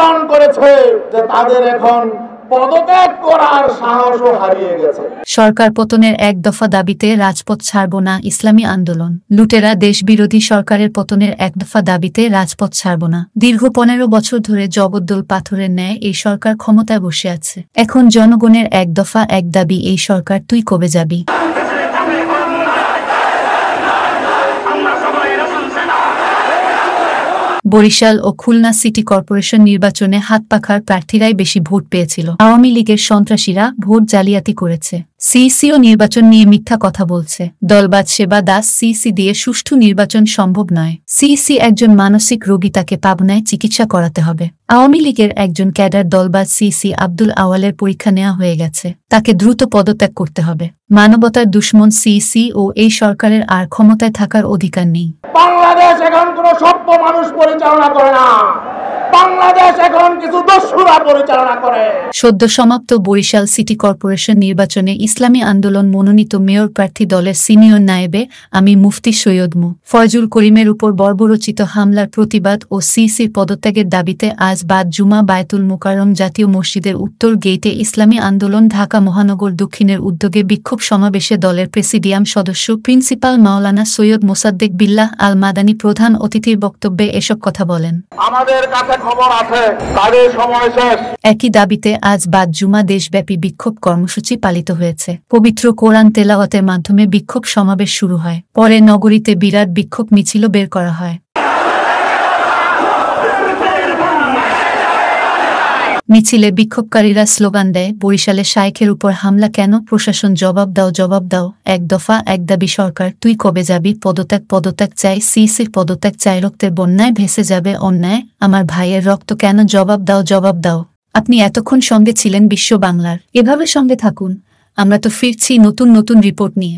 প্রমাণ করেছে যে তাদের এখন পদত্যাগ করার সাহসও হারিয়ে গেছে। সরকার পতনের এক দফা দাবিতে রাজপথ ছাড়ব না ইসলামী আন্দোলন। লুটেরা দেশবিরোধী সরকারের পতনের এক দফা দাবিতে রাজপথ ছাড়ব না। দীর্ঘ 15 বছর ধরে জগদ্দল পাথরের ন্যায় এই সরকার ক্ষমতায় বসে আছে। এখন জনগণের এক দফা এক দাবি, এই সরকার তুই কবে যাবি? বরিশাল ও খুলনা সিটি কর্পোরেশন নির্বাচনে হাতপাখার প্রার্থীরাই বেশি ভোট পেয়েছিল। আওয়ামী লীগের সন্ত্রাসীরা ভোট জালিয়াতি করেছে। সিইসিও নির্বাচন নিয়ে মিথ্যা কথা বলছে। দলবাজ সেবা দাস সিইসি দিয়ে সুষ্ঠু নির্বাচন সম্ভব নয়। সিইসি একজন মানসিক রোগী, তাকে পাবনায় চিকিৎসা করাতে হবে। আওয়ামী লীগের একজন ক্যাডার দলবাজ সিইসি আব্দুল আওয়ালের পরীক্ষা নেওয়া হয়ে গেছে, তাকে দ্রুত পদত্যাগ করতে হবে। মানবতার দুশ্মন সিইসি ও এই সরকারের আর ক্ষমতায় থাকার অধিকার নেই। বাংলাদেশ এখন কোনো সভ্য মানুষ পরিচালনা করে না, বাংলাদেশ এখন কিছু দস্যুরা পরিচালনা করে। সদ্য সমাপ্ত বরিশাল সিটি কর্পোরেশন নির্বাচনে ইসলামী আন্দোলন মনোনীত মেয়র প্রার্থী দলের সিনিয়র নায়েবে আমি মুফতি সৈয়দ মু. ফয়জুল করিমের উপর বর্বরচিত হামলার প্রতিবাদ ও সিইসির পদত্যাগের দাবিতে আজ বাদ জুমা বায়তুল মুকাররম জাতীয় মসজিদের উত্তর গেইটে ইসলামী আন্দোলন ঢাকা মহানগর দক্ষিণের উদ্যোগে বিক্ষোভ সমাবেশে দলের প্রেসিডিয়াম সদস্য প্রিন্সিপাল মাওলানা সৈয়দ মোসাদ্দেক বিল্লাহ আল মাদানী প্রধান অতিথির বক্তব্যে এসব কথা বলেন। আমাদের কাছে খবর আছে তাদের সময় শেষ। একই দাবিতে আজ বাদ জুমা দেশব্যাপী বিক্ষোভ কর্মসূচি পালিত হয়েছে। পবিত্র কোরআন তেলাওয়াতের মাধ্যমে বিক্ষোভ সমাবেশ শুরু হয়। পরে নগরীতে বিরাট বিক্ষোভ মিছিলও বের করা হয়। মিছিলে বিক্ষোভকারীরা স্লোগান দেয়, বরিশালে শাইখের উপর হামলা কেন? প্রশাসন জবাব দাও, জবাব দাও। এক দফা এক দাবি, সরকার তুই কবে যাবি? পদত্যাগ, পদত্যাগ চাই। সিইসির পদত্যাগ চাই। রক্তের বন্যায় ভেসে যাবে অন্যায়, আমার ভাইয়ের রক্ত কেন? জবাব দাও, জবাব দাও। আপনি এতক্ষণ সঙ্গে ছিলেন বিশ্ব বাংলার, এভাবে সঙ্গে থাকুন, আমরা তো ফিরছি নতুন নতুন রিপোর্ট নিয়ে।